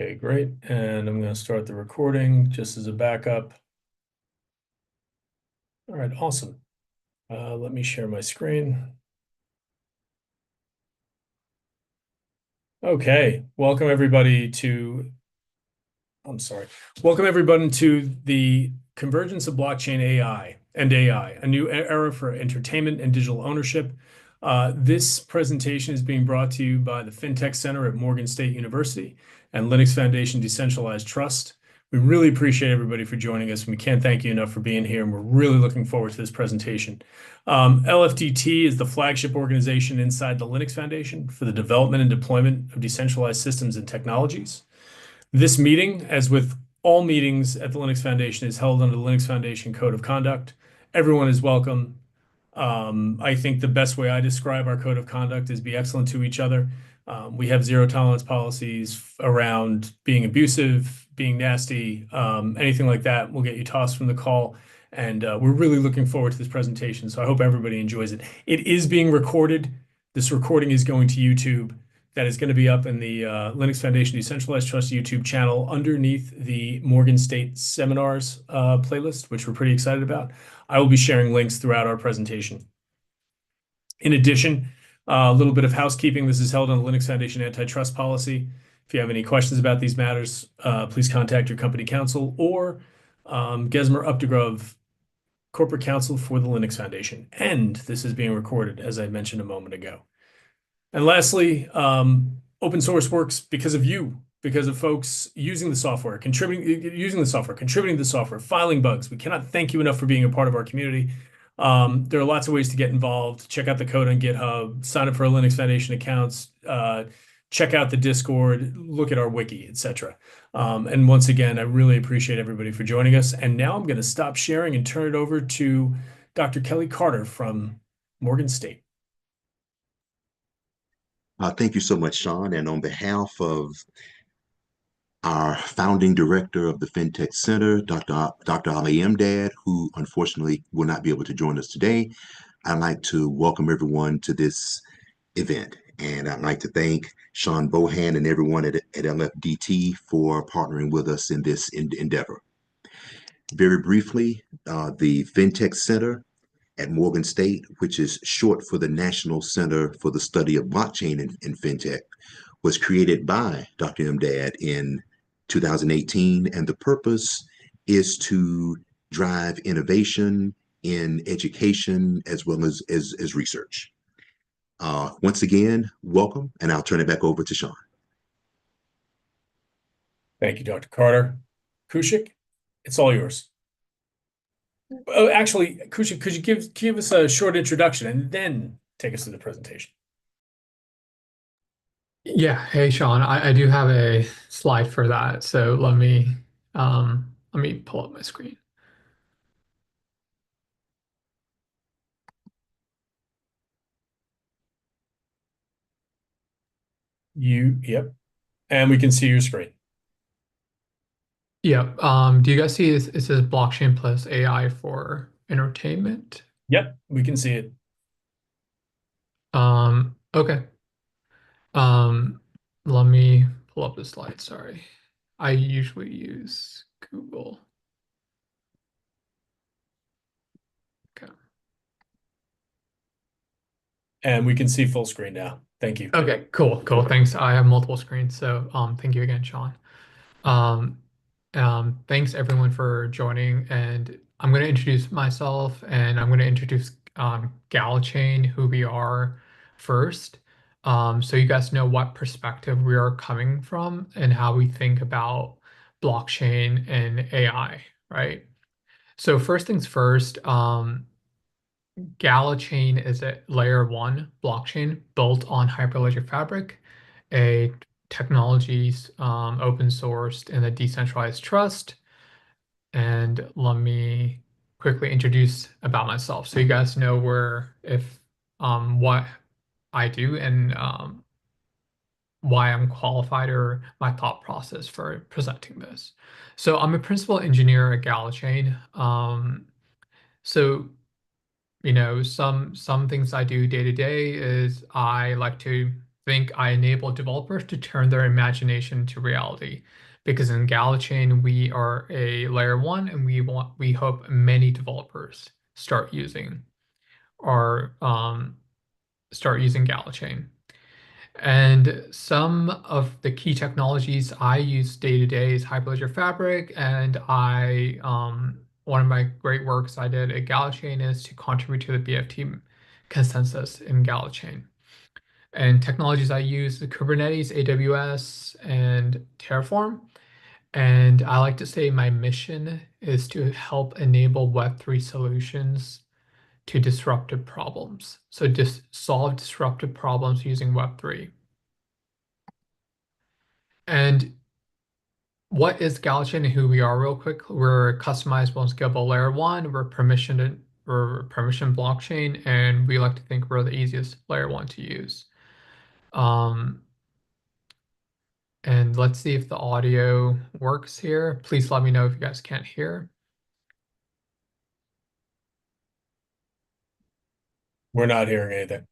Okay, great. And I'm going to start the recording just as a backup. All right, awesome. Let me share my screen. Okay, welcome everybody to the Convergence of Blockchain AI, a new era for entertainment and digital ownership. This presentation is being brought to you by the FinTech Center at Morgan State University and Linux Foundation Decentralized Trust. We really appreciate everybody for joining us, and we can't thank you enough for being here, and we're really looking forward to this presentation. LFDT is the flagship organization inside the Linux Foundation for the development and deployment of decentralized systems and technologies. This meeting, as with all meetings at the Linux Foundation, is held under the Linux Foundation Code of Conduct. Everyone is welcome. I think the best way I describe our code of conduct is be excellent to each other. We have zero tolerance policies around being abusive, being nasty, anything like that will get you tossed from the call. And we're really looking forward to this presentation. So I hope everybody enjoys it. It is being recorded. This recording is going to YouTube. That is going to be up in the Linux Foundation Decentralized Trust YouTube channel underneath the Morgan State Seminars playlist, which we're pretty excited about. I will be sharing links throughout our presentation. In addition, a little bit of housekeeping. This is held on the Linux Foundation antitrust policy. If you have any questions about these matters, please contact your company counsel or Gesmer Updegrove, corporate counsel for the Linux Foundation. And this is being recorded, as I mentioned a moment ago. And lastly, open source works because of you, because of folks using the software, contributing to the software, filing bugs. We cannot thank you enough for being a part of our community. There are lots of ways to get involved. Check out the code on GitHub, sign up for our Linux Foundation accounts, check out the Discord, look at our wiki, etc. And once again, I really appreciate everybody for joining us. And now I'm going to stop sharing and turn it over to Dr. Kelly Carter from Morgan State. Thank you so much, Sean. And on behalf of our founding director of the FinTech Center, Dr. Ali Imdad, who unfortunately will not be able to join us today, I'd like to welcome everyone to this event. And I'd like to thank Sean Bohan and everyone at LFDT for partnering with us in this endeavor. Very briefly, the FinTech Center at Morgan State, which is short for the National Center for the Study of Blockchain and FinTech, was created by Dr. Imdad in 2018, and the purpose is to drive innovation in education as well as research. Once again, welcome, and I'll turn it back over to Sean. Thank you, Dr. Carter. Kushik, it's all yours. Oh, actually, Kushik, could you give us a short introduction and then take us through the presentation? Yeah, hey Sean, I do have a slide for that. So let me pull up my screen. Yep. And we can see your screen. Yep. Do you guys see it says blockchain plus AI for entertainment? Yep, we can see it. Okay. Let me pull up the slide. Sorry. I usually use Google. Okay. And we can see full screen now. Thank you. Okay, cool. Thanks. I have multiple screens, so thank you again, Sean. Thanks everyone for joining, and I'm going to introduce myself, and I'm going to introduce Galachain, who we are first, so you guys know what perspective we are coming from and how we think about blockchain and AI, right? So first things first, Galachain is a layer one blockchain built on Hyperledger Fabric, a technologies open sourced in the decentralized trust. And let me quickly introduce about myself so you guys know what I do and why I'm qualified or my thought process for presenting this. So I'm a principal engineer at Galachain. So some things I do day to day is I like to think I enable developers to turn their imagination into reality. Because in GalaChain, we are a layer one, and we hope many developers our start using GalaChain. And some of the key technologies I use day to day is Hyperledger Fabric, and one of my great works I did at GalaChain is to contribute to the BFT consensus in GalaChain. And technologies I use the Kubernetes, AWS, and Terraform. And I like to say my mission is to help enable Web3 solutions to disruptive problems. So just solve disruptive problems using Web3. And what is GalaChain and who we are real quick? We're a customizable and scalable layer one. We're a permission blockchain, and we like to think we're the easiest layer one to use. Um, and let's see if the audio works here. Please let me know if you guys can't hear. We're not hearing anything.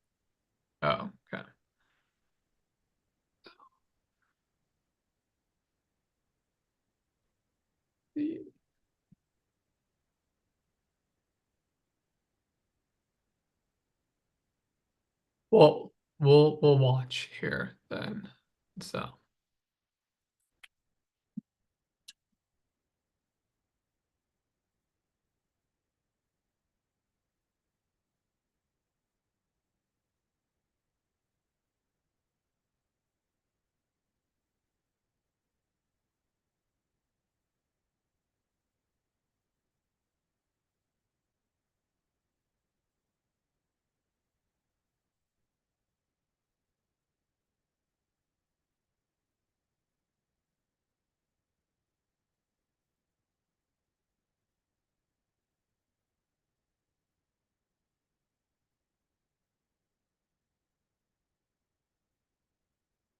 Oh, okay. Well, we'll watch here then. So.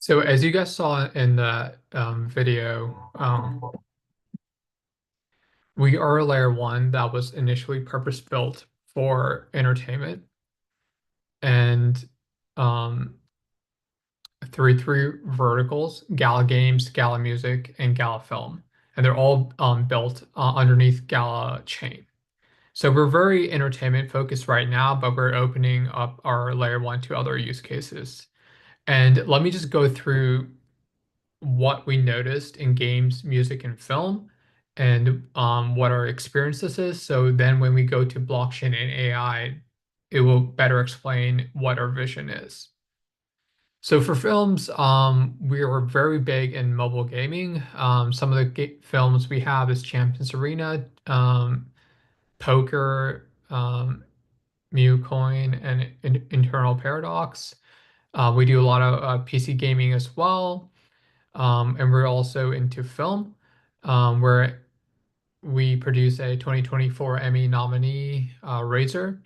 So as you guys saw in the video, we are a layer one that was initially purpose built for entertainment, and um, through three verticals: Gala Games, Gala Music, and Gala Film, and they're all built underneath Gala Chain. So we're very entertainment focused right now, but we're opening up our layer one to other use cases. And let me just go through what we noticed in games, music, and film, and what our experiences is. So then when we go to blockchain and AI, it will better explain what our vision is. So for films, we are very big in mobile gaming. Some of the films we have is Champions Arena, Poker, MuCoin, and Internal Paradox. We do a lot of PC gaming as well. And we're also into film, where we produce a 2024 Emmy nominee, Razor,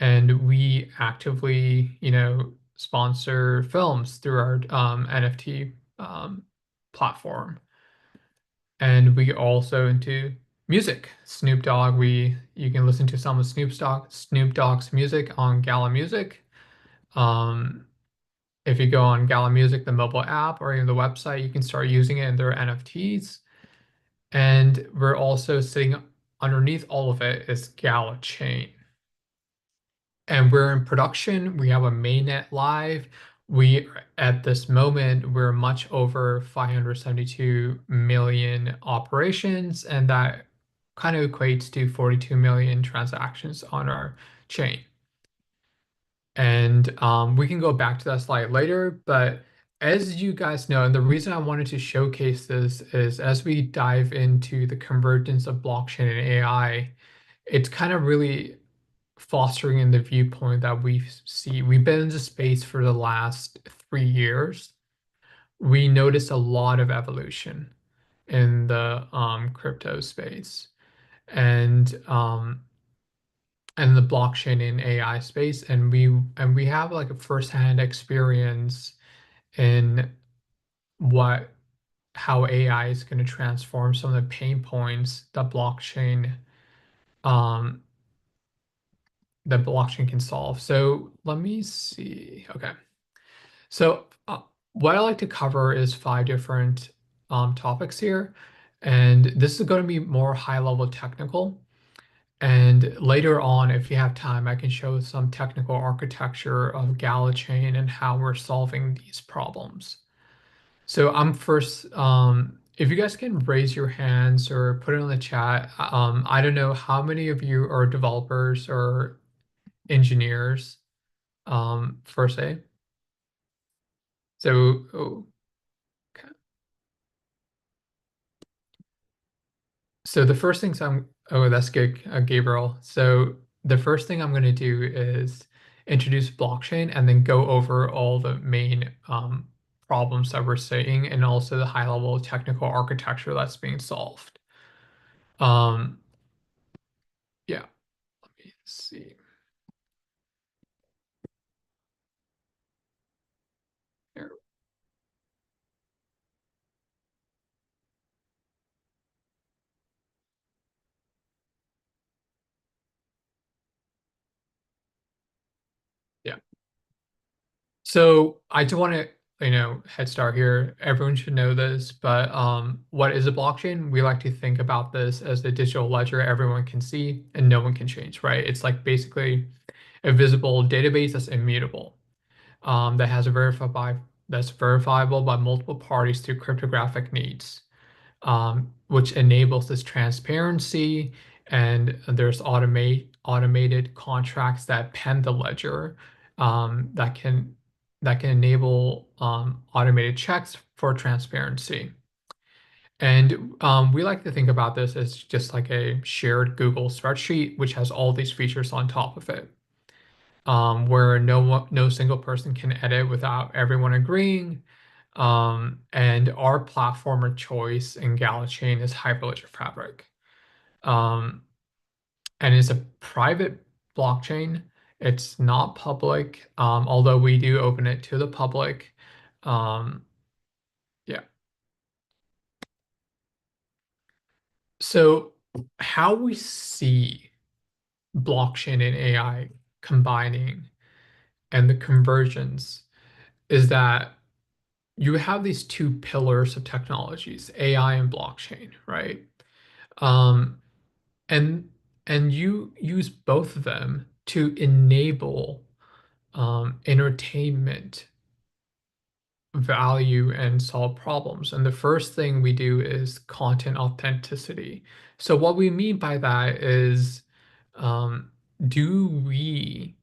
and we actively, sponsor films through our NFT platform. And we also into music. Snoop Dogg, you can listen to some of Snoop Dogg's music on Gala Music. Um, if you go on Gala Music, the mobile app, or even the website, you can start using it in their NFTs. And we're also sitting underneath all of it is Gala Chain. And we're in production. We have a mainnet live. At this moment, we're much over 572 million operations, and that kind of equates to 42 million transactions on our chain. And we can go back to that slide later, but as you guys know, and the reason I wanted to showcase this is as we dive into the convergence of blockchain and AI, it's kind of really fostering in the viewpoint that we see. We've been in the space for the last 3 years. We noticed a lot of evolution in the crypto space, and the blockchain and AI space, and we have like a firsthand experience in what how AI is going to transform some of the pain points um that blockchain can solve. So let me see. Okay. So, what I like to cover is five different topics here, and this is going to be more high level technical. And later on, if you have time, I can show some technical architecture of Galachain and how we're solving these problems. So I'm first, if you guys can raise your hands or put it in the chat, I don't know how many of you are developers or engineers, per se. So, oh, okay. So the first things oh, that's good, Gabriel. So the first thing I'm going to do is introduce blockchain and then go over all the main problems that we're seeing and also the high level technical architecture that's being solved. Um, yeah, let me see here. Yeah. So I do want to, head start here. Everyone should know this, but what is a blockchain? We like to think about this as the digital ledger everyone can see and no one can change, right? It's like basically a visible database that's immutable, that has a that's verifiable by multiple parties through cryptographic needs, which enables this transparency. And there's automated contracts that pen the ledger, that can enable automated checks for transparency. And we like to think about this as just like a shared Google spreadsheet, which has all these features on top of it, where no single person can edit without everyone agreeing. And our platform of choice in Galachain is Hyperledger Fabric. Um, and it's a private blockchain. It's not public, although we do open it to the public. Um, yeah. So how we see blockchain and AI combining and the convergence is that you have these two pillars of technologies, AI and blockchain, right? Um, and you use both of them to enable entertainment value and solve problems. And the first thing we do is content authenticity. So what we mean by that is, um, do we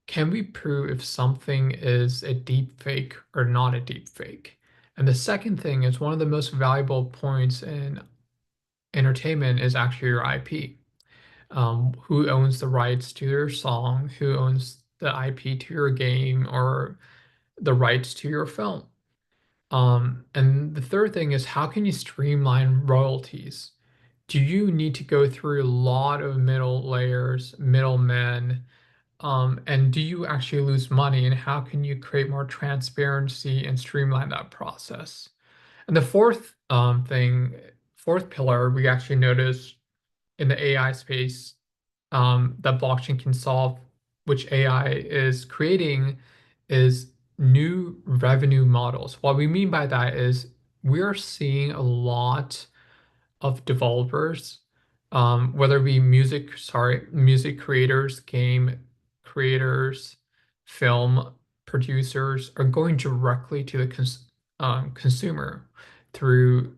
can we prove if something is a deep fake or not a deep fake? And the second thing is one of the most valuable points in entertainment is actually your IP. Who owns the rights to your song? Who owns the IP to your game or the rights to your film? And the third thing is how can you streamline royalties? Do you need to go through a lot of middle layers, middlemen? And do you actually lose money? And how can you create more transparency and streamline that process? And the fourth pillar, we actually notice in the AI space, that blockchain can solve, which AI is creating, is new revenue models. What we mean by that is we are seeing a lot of developers, whether it be music creators, game creators, film producers, are going directly to the consumer through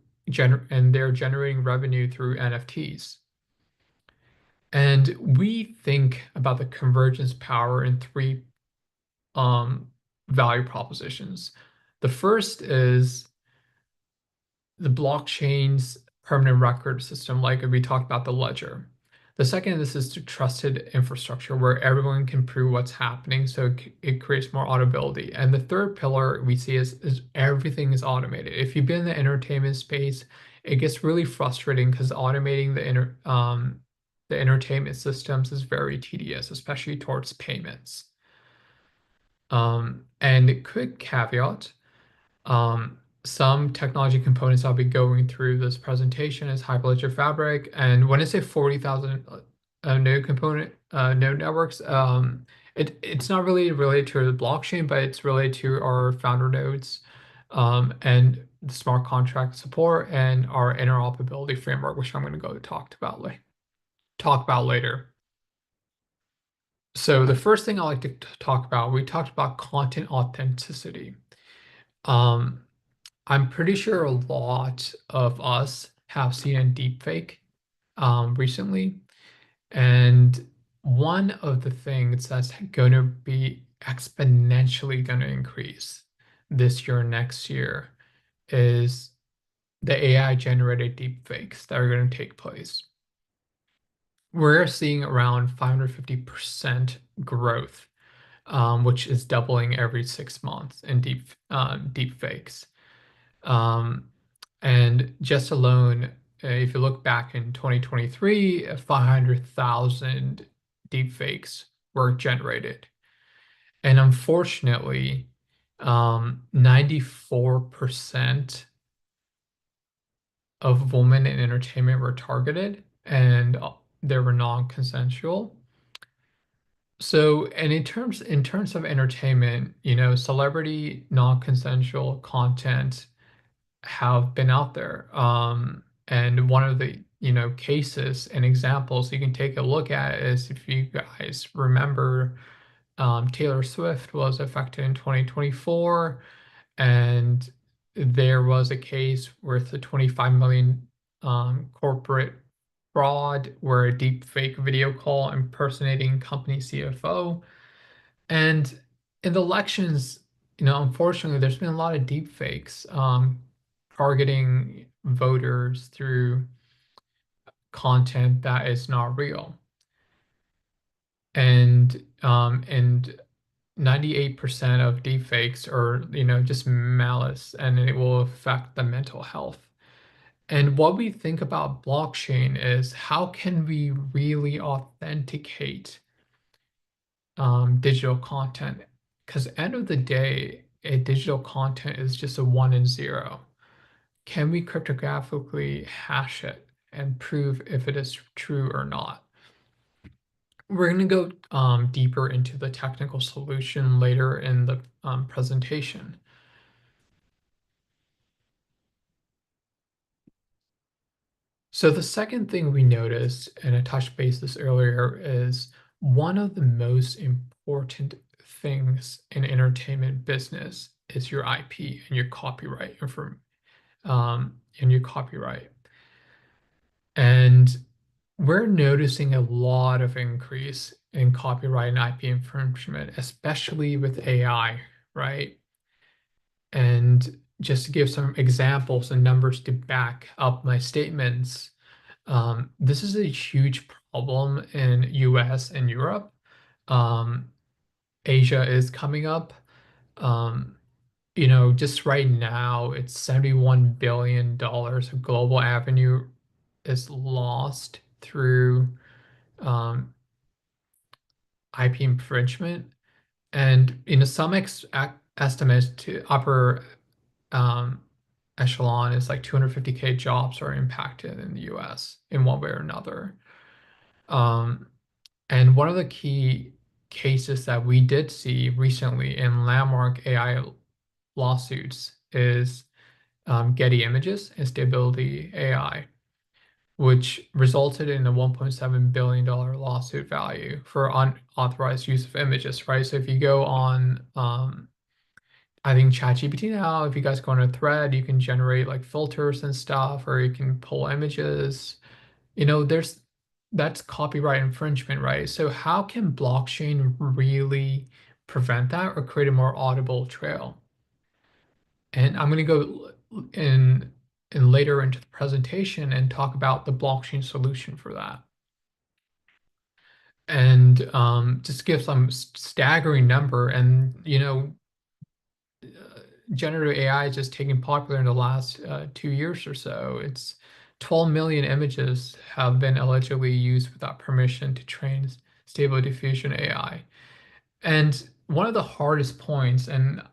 and they're generating revenue through NFTs. And we think about the convergence power in three um, value propositions. The first is the blockchain's permanent record system, like we talked about the ledger. The second, this is to trusted infrastructure where everyone can prove what's happening, so it creates more auditability. And the third pillar we see is everything is automated. If you've been in the entertainment space, it gets really frustrating because automating the entertainment systems is very tedious, especially towards payments. And quick caveat, some technology components I'll be going through this presentation is Hyperledger Fabric. And when I say 40,000, node component node networks. It's not really related to the blockchain, but it's related to our founder nodes, and the smart contract support and our interoperability framework, which I'm going to go talk about later. So the first thing I like to talk about, we talked about content authenticity. Um, I'm pretty sure a lot of us have seen a deepfake recently. And one of the things that's going to be exponentially going to increase this year and next year is the AI generated deepfakes that are going to take place. We're seeing around 550% growth, which is doubling every 6 months in deep fakes. And just alone, if you look back in 2023, 500,000 deepfakes were generated. And unfortunately, 94% of women in entertainment were targeted, and they were non-consensual. So, and in terms of entertainment, celebrity non-consensual content have been out there. And one of the, cases and examples you can take a look at is, if you guys remember, Taylor Swift was affected in 2024, and there was a case worth a 25 million corporate fraud where a deep fake video call impersonating company CFO. And in the elections, unfortunately, there's been a lot of deep fakes targeting voters through content that is not real. And 98% of deep fakes are, just malice, and it will affect the mental health. And what we think about blockchain is, how can we really authenticate digital content? Because end of the day, a digital content is just a one and zero. Can we cryptographically hash it and prove if it is true or not? We're going to go deeper into the technical solution later in the presentation. So the second thing we noticed, and I touched base this earlier, is one of the most important things in entertainment business is your IP and your copyright and your copyright. And we're noticing a lot of increase in copyright and IP infringement, especially with AI, right? And just to give some examples and numbers to back up my statements, this is a huge problem in US and Europe. Um, Asia is coming up. Um, just right now, it's $71 billion of global avenue is lost through um, IP infringement. And some estimates to upper um, echelon is like 250K jobs are impacted in the US in one way or another. Um, and one of the key cases that we did see recently in landmark AI lawsuits is Getty Images and Stability AI, which resulted in a $1.7 billion lawsuit value for unauthorized use of images, right? So if you go on, I think ChatGPT now, if you guys go on a thread, you can generate like filters and stuff, or you can pull images. That's copyright infringement, right? So how can blockchain really prevent that or create a more audible trail? And I'm going to go in later into the presentation and talk about the blockchain solution for that. And just give some staggering number, and generative AI is just taking popular in the last 2 years or so. It's 12 million images have been allegedly used without permission to train Stable Diffusion AI. And one of the hardest points, and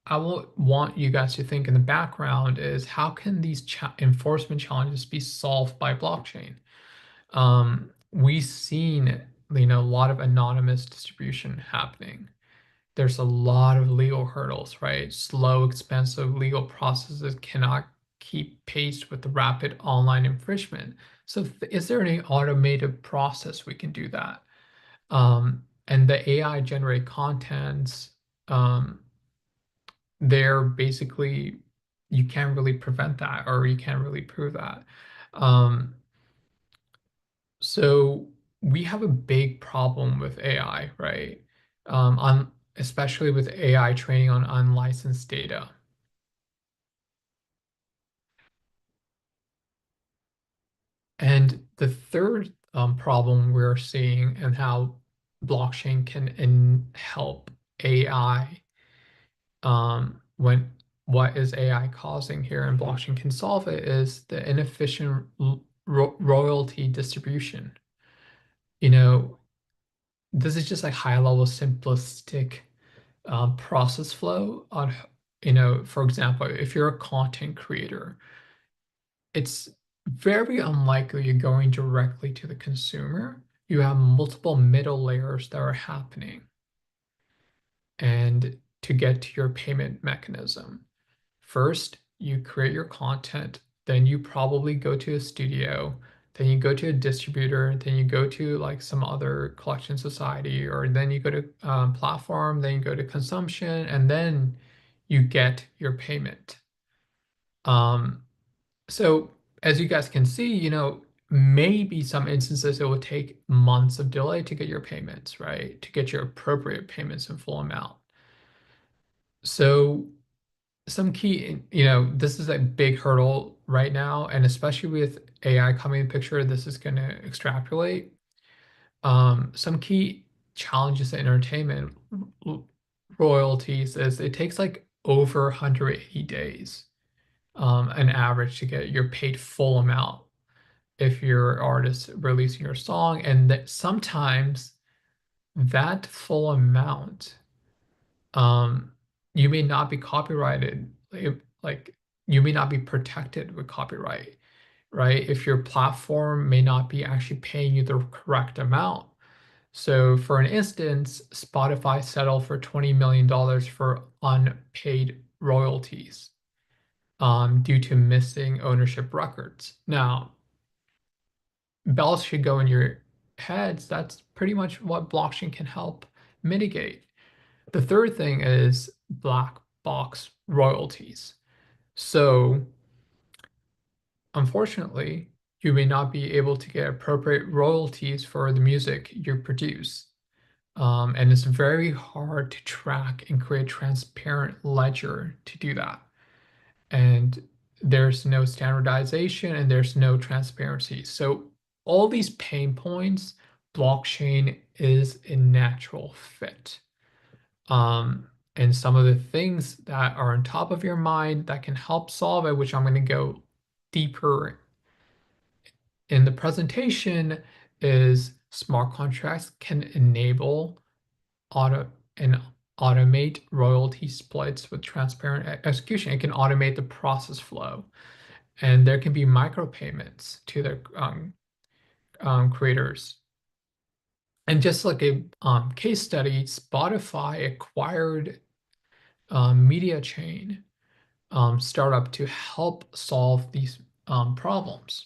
I will want you guys to think in the background, is how can these enforcement challenges be solved by blockchain? we've seen, a lot of anonymous distribution happening. There's a lot of legal hurdles, right? Slow, expensive legal processes cannot keep pace with the rapid online infringement. So is there any automated process we can do that? And the AI generate contents, um, they're basically, you can't really prevent that, or you can't really prove that. Um, so we have a big problem with AI, right? Especially with AI training on unlicensed data. And the third problem we're seeing, and how blockchain can help AI, when what is AI causing here and blockchain can solve it, is the inefficient royalty distribution. You know, this is just like high level simplistic process flow on, for example, if you're a content creator, it's very unlikely you're going directly to the consumer. You have multiple middle layers that are happening and to get to your payment mechanism. First, you create your content, then you probably go to a studio, then you go to a distributor, then you go to like some other collection society, or then you go to platform, then you go to consumption, and then you get your payment. Um, so as you guys can see, maybe some instances it will take months of delay to get your payments, right? To get your appropriate payments in full amount. So some key, this is a big hurdle right now, and especially with AI coming in the picture, this is going to extrapolate. Some key challenges in entertainment royalties is it takes like over 180 days, an average, to get your paid full amount if your artist releasing your song, and that sometimes that full amount, um, you may not be copyrighted, like you may not be protected with copyright, right? If your platform may not be actually paying you the correct amount. So for an instance, Spotify settled for $20 million for unpaid royalties, due to missing ownership records. Now, bells should go in your heads. That's pretty much what blockchain can help mitigate. The third thing is black box royalties. So, unfortunately, you may not be able to get appropriate royalties for the music you produce. And it's very hard to track and create transparent ledger to do that. And there's no standardization and there's no transparency. So all these pain points, blockchain is a natural fit. And some of the things that are on top of your mind that can help solve it, which I'm going to go deeper in the presentation, is smart contracts can enable auto and automate royalty splits with transparent execution. It can automate the process flow, and there can be micropayments to the creators. And just like a case study, Spotify acquired Media Chain startup to help solve these problems.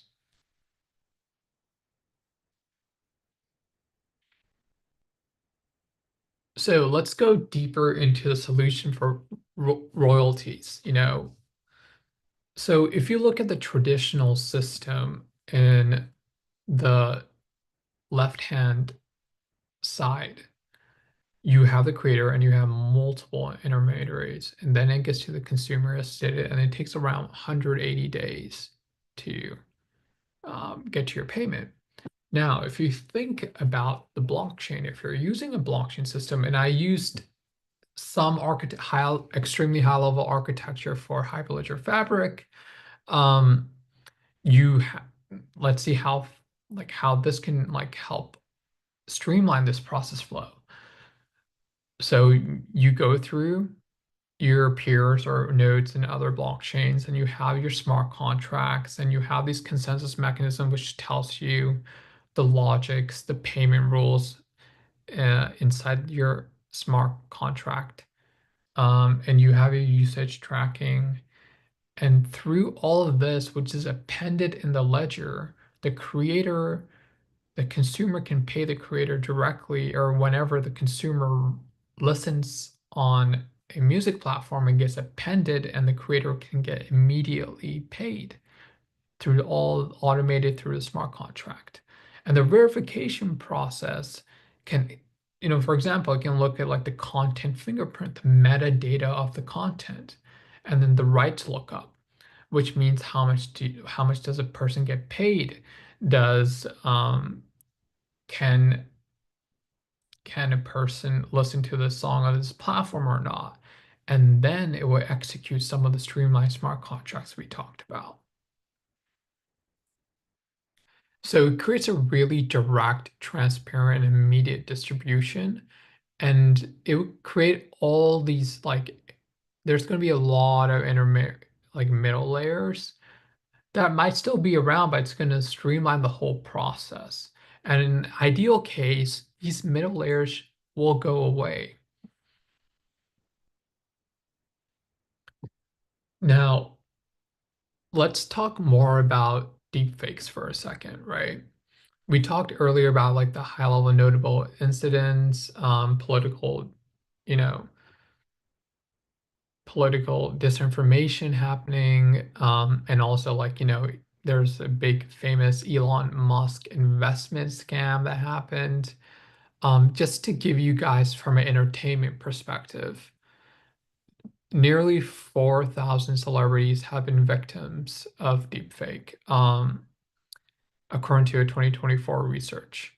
So let's go deeper into the solution for royalties. So if you look at the traditional system in the left-hand side, you have the creator and you have multiple intermediaries, and then it gets to the consumer as stated, and it takes around 180 days to get to your payment. Now, if you think about the blockchain, if you're using a blockchain system, and I used some extremely high level architecture for Hyperledger Fabric, um, let's see how this can help streamline this process flow. So you go through your peers or nodes in other blockchains, and you have your smart contracts, and you have these consensus mechanism which tells you the logics, the payment rules inside your smart contract. And you have your usage tracking. And through all of this, which is appended in the ledger, the creator, the consumer can pay the creator directly, or whenever the consumer listens on a music platform and gets appended, and the creator can get immediately paid through all automated through the smart contract. And the verification process can, for example, it can look at like the content fingerprint, the metadata of the content, and then the rights lookup, which means how much does a person get paid? Does can can a person listen to this song on this platform or not? And then it will execute some of the streamlined smart contracts we talked about. So it creates a really direct, transparent, and immediate distribution. And it would create all these like there's going to be a lot of intermediate like middle layers that might still be around, but it's going to streamline the whole process. And in an ideal case, these middle layers will go away. Now, let's talk more about deepfakes for a second, right? We talked earlier about like the high level notable incidents, you know, political disinformation happening, and also like, there's a big famous Elon Musk investment scam that happened. Just to give you guys from an entertainment perspective, nearly 4,000 celebrities have been victims of deepfake, according to a 2024 research.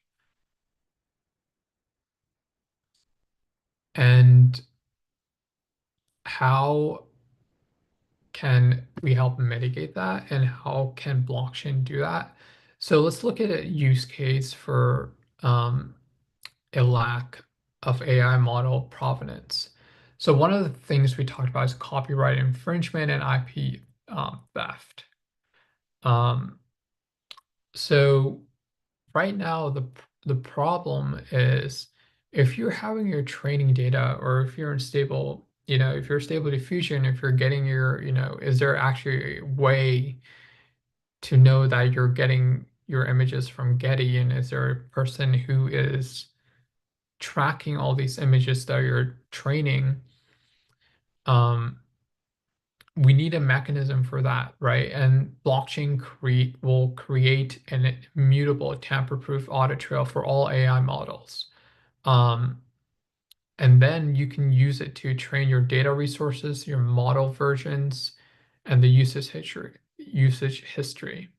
And how can we help mitigate that, and how can blockchain do that? So let's look at a use case for a lack of AI model provenance. So one of the things we talked about is copyright infringement and IP theft. Um, so right now, the problem is if you're having your training data, or if you're in stable, if you're stable diffusion, if you're getting your, is there actually a way to know that you're getting your images from Getty? And is there a person who is tracking all these images that you're training? We need a mechanism for that, right? And blockchain will create an immutable, tamper-proof audit trail for all AI models. Um, and then you can use it to train your data resources, your model versions, and the usage history.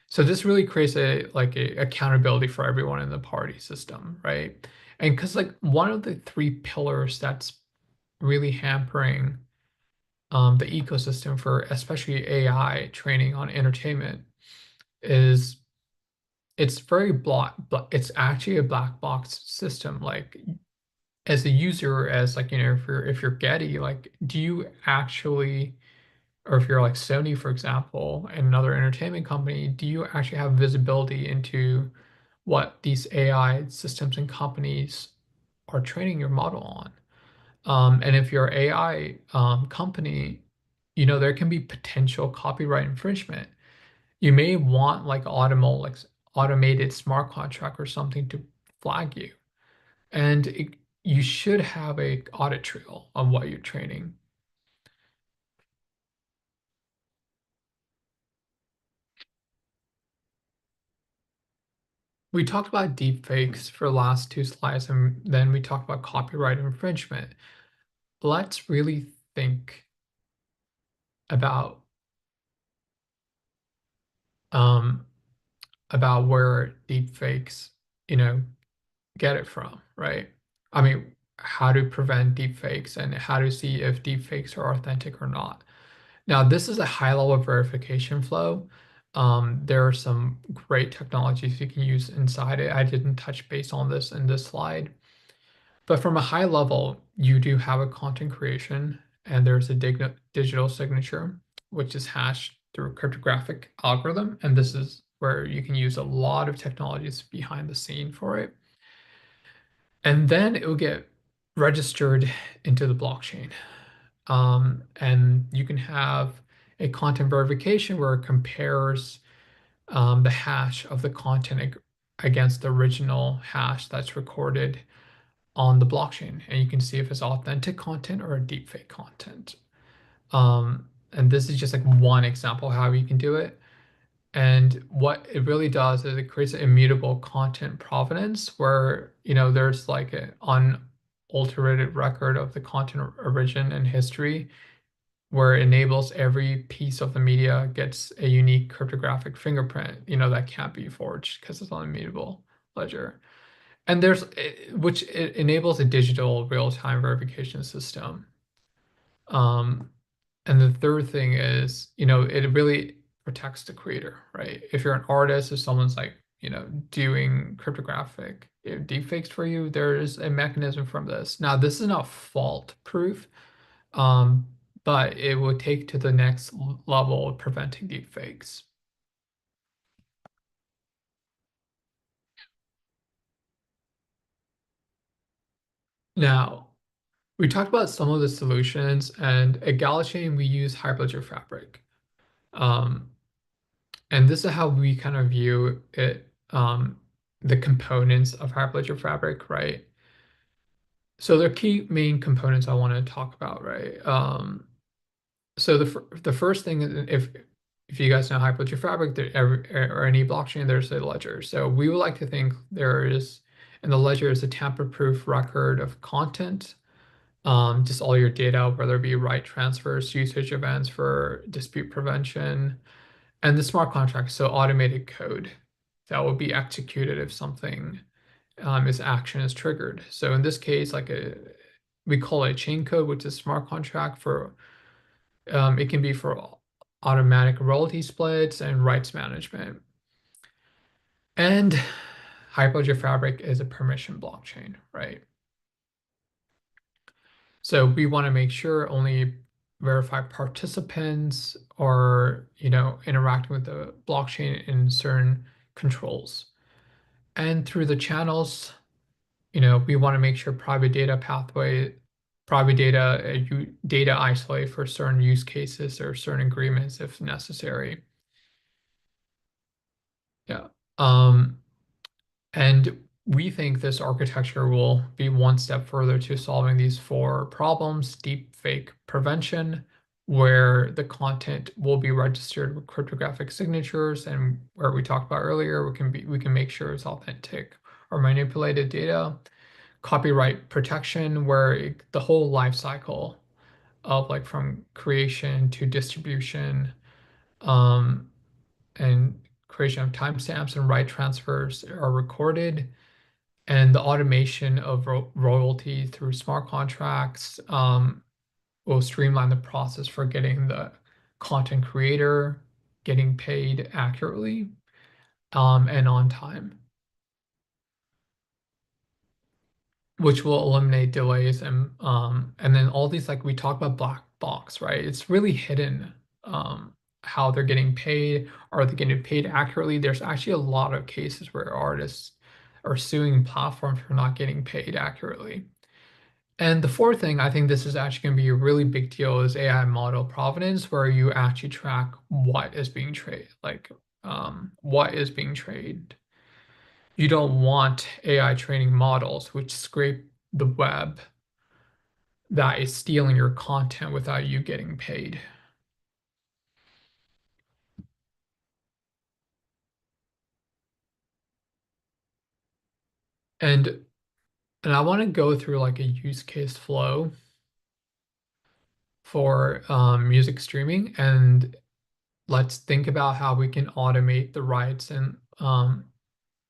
So this really creates a accountability for everyone in the party system, right? And because like one of the three pillars that's really hampering the ecosystem for especially AI training on entertainment is it's very it's actually a black box system. Like as a user, as like, if you're Getty, like, do you actually, or if you're like Sony, for example, and another entertainment company, do you actually have visibility into what these AI systems and companies are training your model on? And if you're AI company, there can be potential copyright infringement. You may want like automated smart contract or something to flag you. And you should have a audit trail on what you're training. We talked about deepfakes for the last two slides, and then we talked about copyright infringement. Let's really think about um, where deepfakes, get it from, right? I mean, how to prevent deepfakes and how to see if deepfakes are authentic or not. Now, this is a high-level verification flow. There are some great technologies you can use inside it. I didn't touch base on this in this slide, but from a high level, you do have a content creation, and there's a digital signature, which is hashed through a cryptographic algorithm, and this is where you can use a lot of technologies behind the scene for it. And then it will get registered into the blockchain. And you can have a content verification where it compares the hash of the content against the original hash that's recorded on the blockchain. And you can see if it's authentic content or a deepfake content. And this is just like one example how you can do it. And what it really does is it creates an immutable content provenance where, there's like an unaltered record of the content origin and history, where it enables every piece of the media gets a unique cryptographic fingerprint, that can't be forged because it's on a immutable ledger. And which it enables a digital real-time verification system. Um, and the third thing is, it really protects the creator, right? If you're an artist, if someone's like, doing cryptographic deepfakes for you, there is a mechanism from this. Now, this is not fault proof, um, but it will take to the next level of preventing deepfakes. Now, we talked about some of the solutions, and at GalaChain, we use Hyperledger Fabric. And this is how we kind of view it, the components of Hyperledger Fabric, right? So there are key main components I want to talk about, right? So the first thing is if you guys know Hyperledger Fabric, or any blockchain, there's a ledger. So we would like to think there is, and the ledger is a tamper-proof record of content, just all your data, whether it be write transfers, usage events for dispute prevention, and the smart contract, so automated code that will be executed if something is action is triggered. So in this case, we call it a chain code, which is smart contract for it can be for automatic royalty splits and rights management. And Hyperledger Fabric is a permission blockchain, right? So we want to make sure only verified participants are, interacting with the blockchain in certain controls. And through the channels, we want to make sure private data data isolate for certain use cases or certain agreements if necessary. Yeah. And we think this architecture will be one step further to solving these four problems: deepfake prevention, where the content will be registered with cryptographic signatures, and where we talked about earlier, we can make sure it's authentic or manipulated data. Copyright protection, where the whole life cycle of like from creation to distribution, um, and creation of timestamps and right transfers are recorded, and the automation of royalty through smart contracts will streamline the process for getting the content creator getting paid accurately and on time, which will eliminate delays, and then all these, like we talked about black box, right? It's really hidden how they're getting paid. Are they getting paid accurately? There's actually a lot of cases where artists are suing platforms for not getting paid accurately. And the fourth thing, I think this is actually going to be a really big deal, is AI model provenance, where you actually track what is being traded, what is being traded. You don't want AI training models which scrape the web that is stealing your content without you getting paid. And I want to go through like a use case flow for music streaming, and let's think about how we can automate the rights and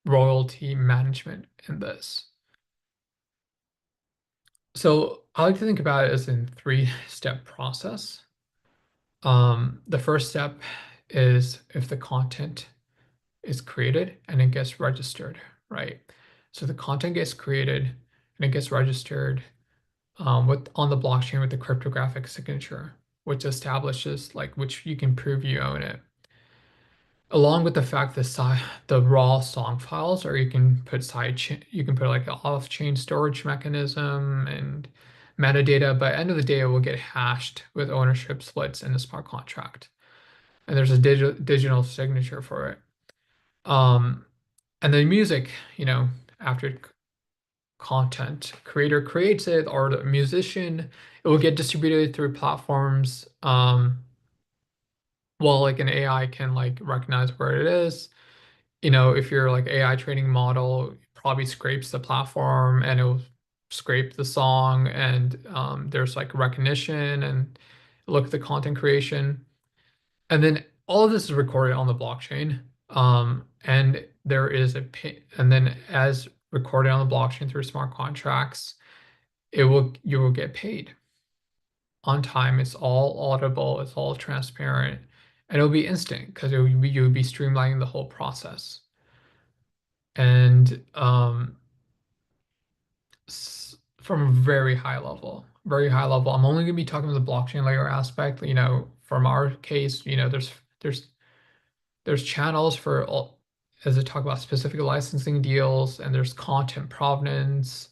royalty management in this. So I like to think about it as in three-step process. The first step is if the content is created and it gets registered, right? So the content gets created and it gets registered on the blockchain with the cryptographic signature, which establishes which you can prove you own it. along with the fact that the raw song files, or you can put you can put like an off-chain storage mechanism and metadata, but at the end of the day, it will get hashed with ownership splits in the smart contract. And there's a digital signature for it. Um, and the music, after content creator creates it or the musician, it will get distributed through platforms. Well, like an AI can like recognize where it is. If you're like AI training model, it probably scrapes the platform and it'll scrape the song, and there's like recognition and look at the content creation. And then all of this is recorded on the blockchain. And there is and then as recorded on the blockchain through smart contracts, you will get paid on time. It's all audible, it's all transparent, and it'll be instant because you'll be streamlining the whole process. And from a very high level, I'm only going to be talking about the blockchain layer aspect. From our case, there's channels for all, as I talk about specific licensing deals, and there's content provenance,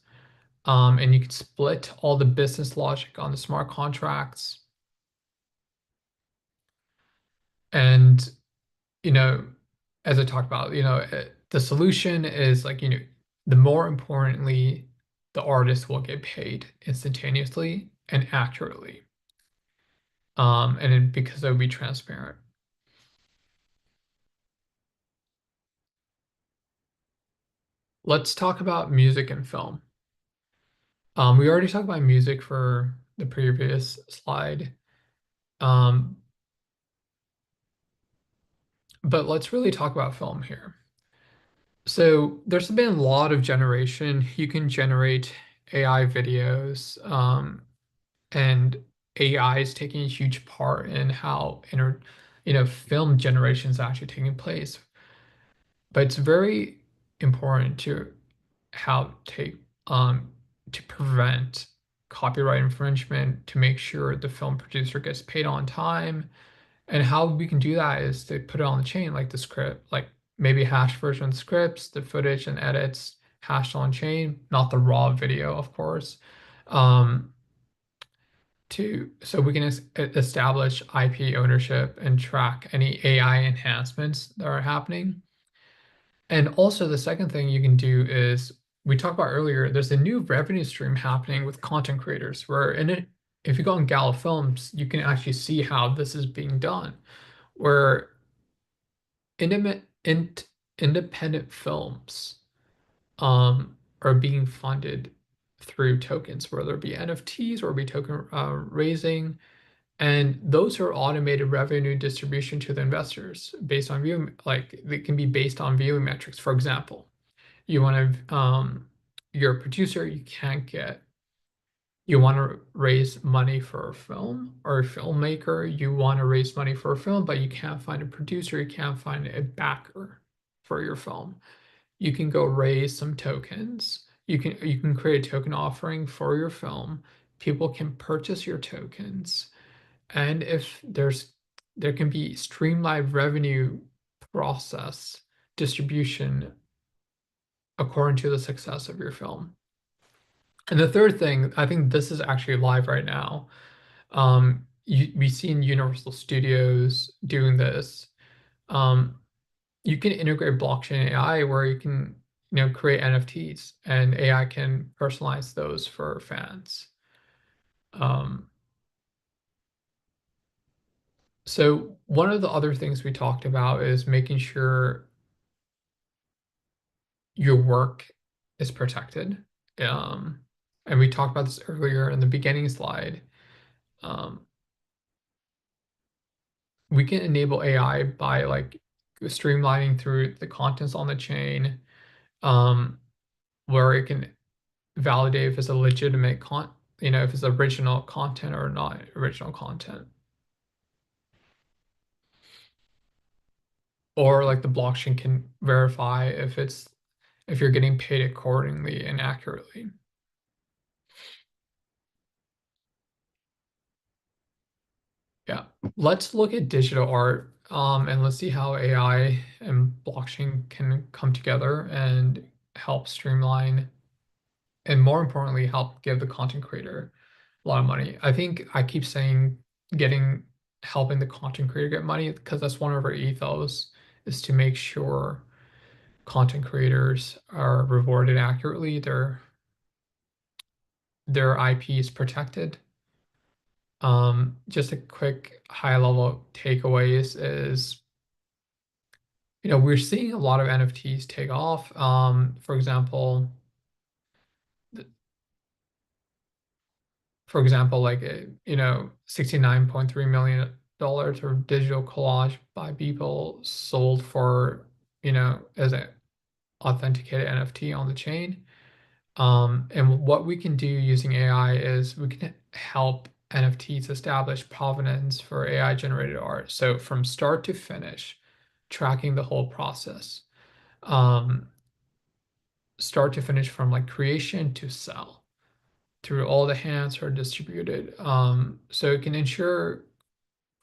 and you can split all the business logic on the smart contracts. And, you know, as I talked about, the solution is like, the more importantly, the artist will get paid instantaneously and accurately. Because it will be transparent. Let's talk about music and film. We already talked about music for the previous slide. Um, but let's really talk about film here. So there's been a lot of generation. You can generate AI videos, and AI is taking a huge part in how film generation is actually taking place. But it's very important to how to prevent copyright infringement, to make sure the film producer gets paid on time. And how we can do that is to put it on the chain, like the script, like maybe hash version scripts, the footage and edits hashed on chain, not the raw video, of course. So we can establish IP ownership and track any AI enhancements that are happening. And also the second thing you can do is, we talked about earlier, there's a new revenue stream happening with content creators where in it, if you go on Gala Films, you can actually see how this is being done, where independent films are being funded through tokens, whether it be NFTs or be token raising. And those are automated revenue distribution to the investors based on like they can be based on viewing metrics. For example, you want to, you're a producer, you want to raise money for a film, or a filmmaker, you want to raise money for a film, but you can't find a producer, you can't find a backer for your film. You can go raise some tokens. You can create a token offering for your film. People can purchase your tokens. And if there can be streamlined revenue process distribution according to the success of your film. And the third thing, I think this is actually live right now. We've seen Universal Studios doing this. You can integrate blockchain AI where you can, create NFTs, and AI can personalize those for fans. Um, so one of the other things we talked about is making sure your work is protected. Um, and we talked about this earlier in the beginning slide. Um, we can enable AI by like streamlining through the contents on the chain, um, where it can validate if it's a legitimate if it's original content or not original content. Or like the blockchain can verify if you're getting paid accordingly and accurately. Yeah, let's look at digital art and let's see how AI and blockchain can come together and help streamline and more importantly, help give the content creator a lot of money. I think I keep saying getting helping the content creator get money because that's one of our ethos is to make sure content creators are rewarded accurately, their IP is protected. Just a quick high level takeaways is, we're seeing a lot of NFTs take off. For example, like $69.3 million of digital collage by people sold for, as an authenticated NFT on the chain. And what we can do using AI is we can help NFTs establish provenance for AI generated art. So from start to finish, tracking the whole process, um, start to finish from like creation to sell through all the hands are distributed. So it can ensure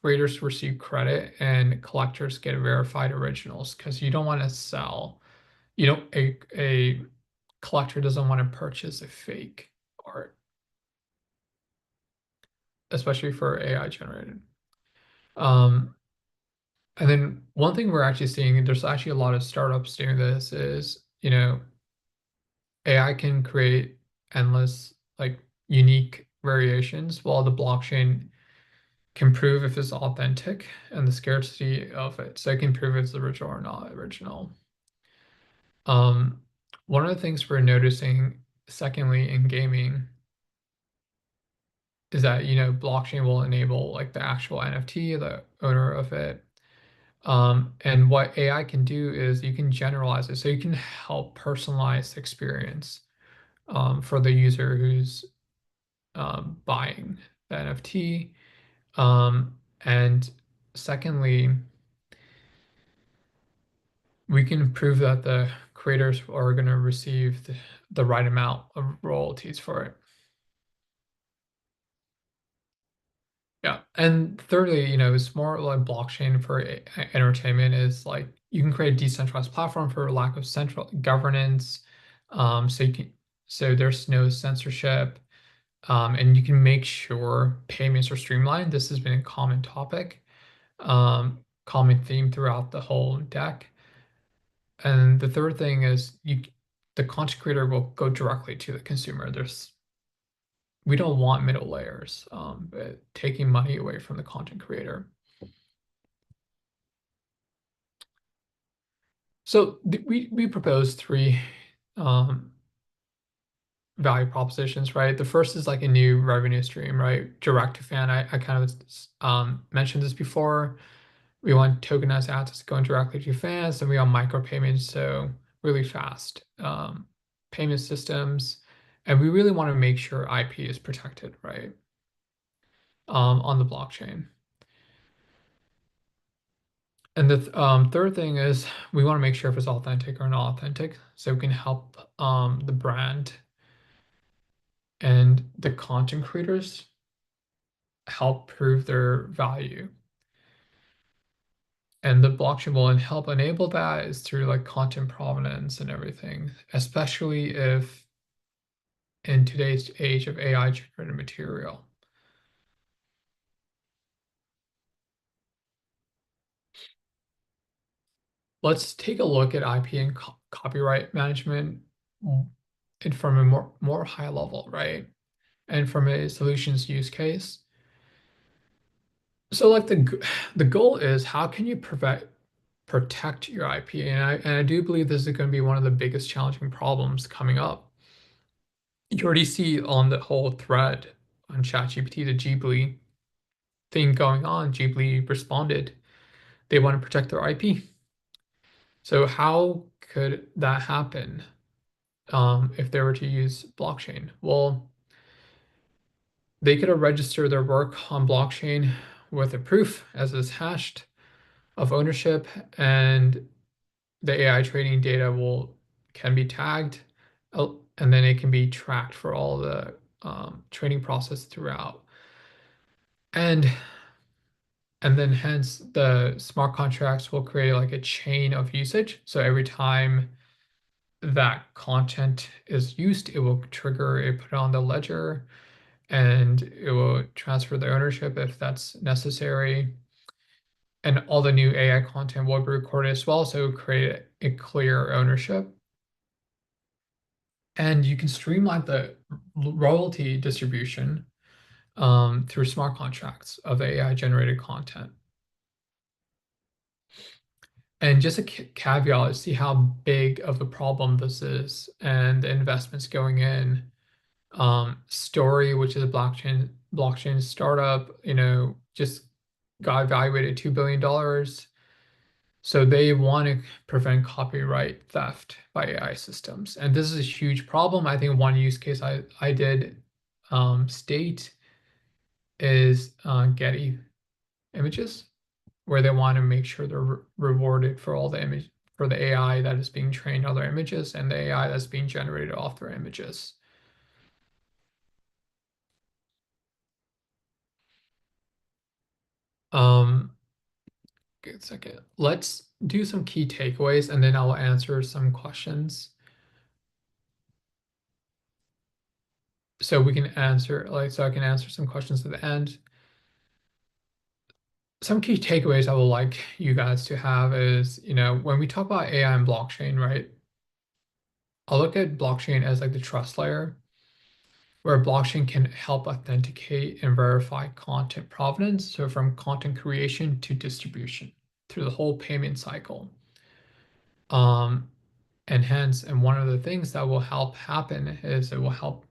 creators receive credit and collectors get verified originals because you don't want to sell. You don't a collector doesn't want to purchase a fake art, especially for AI generated. Um, and then one thing we're actually seeing, there's actually a lot of startups doing this, is, AI can create endless, like unique variations, while the blockchain can prove if it's authentic and the scarcity of it. So it can prove if it's original or not original. Um, One of the things we're noticing, secondly, in gaming is that, blockchain will enable like the actual NFT, the owner of it. And what AI can do is you can generalize it. So you can help personalize the experience for the user who's buying the NFT. And secondly, we can prove that the creators are going to receive the right amount of royalties for it. Yeah. And thirdly, it's more like blockchain for entertainment is like you can create a decentralized platform for lack of central governance. So so there's no censorship. And you can make sure payments are streamlined. This has been a common topic, common theme throughout the whole deck. And the third thing is the content creator will go directly to the consumer. We don't want middle layers, but taking money away from the content creator. So we propose three um, value propositions, right? The first is like a new revenue stream, right? Direct to fan. I kind of mentioned this before. We want tokenized assets going directly to fans, and we want micropayments, so really fast payment systems. And we really want to make sure IP is protected, right? On the blockchain. And the third thing is we want to make sure if it's authentic or not authentic, so we can help the brand and the content creators help prove their value. And the blockchain will help enable that is through like content provenance and everything, especially if in today's age of AI generated material. Let's take a look at IP and copyright management and from a more high level, right? And from a solutions use case. So like the goal is how can you protect your IP? And I do believe this is going to be one of the biggest challenging problems coming up. You already see on the whole thread on ChatGPT, the Ghibli thing going on. Ghibli responded they want to protect their IP. So how could that happen if they were to use blockchain? Well, they could have registered their work on blockchain with a proof as is hashed of ownership, and the AI training data can be tagged, and then it can be tracked for all the training process throughout. And And then hence the smart contracts will create like a chain of usage. So every time that content is used, it will trigger a put it on the ledger and it will transfer the ownership if that's necessary. And all the new AI content will be recorded as well, so create a clear ownership. And you can streamline the royalty distribution through smart contracts of the AI generated content. And just a caveat is see how big of a problem this is and the investments going in. Story, which is a blockchain startup, just got evaluated $2 billion. So they want to prevent copyright theft by AI systems. And this is a huge problem. I think one use case I did state is Getty images, where they want to make sure they're rewarded for all the image for the AI that is being trained on their images and the AI that's being generated off their images. Um, Good second. Let's do some key takeaways and then I'll answer some questions. So we can answer, so I can answer some questions at the end. Some key takeaways I would like you guys to have is, when we talk about AI and blockchain, right? I'll look at blockchain as like the trust layer, where blockchain can help authenticate and verify content provenance. So from content creation to distribution through the whole payment cycle. Um, and one of the things that will help happen is it will help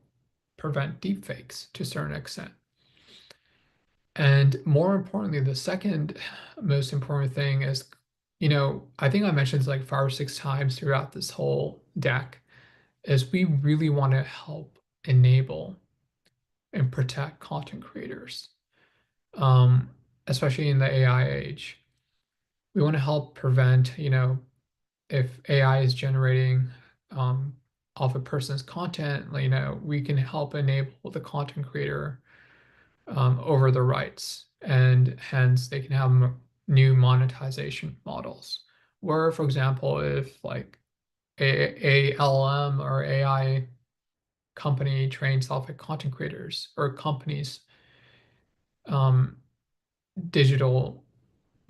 prevent deepfakes to a certain extent. And more importantly, the second most important thing is, I think I mentioned this like 5 or 6 times throughout this whole deck, is we really want to help enable and protect content creators, um, especially in the AI age. We want to help prevent, if AI is generating off a person's content, we can help enable the content creator over the rights, and hence they can have new monetization models. Where, for example, if like a LLM or AI company trains off of content creators or companies' um, digital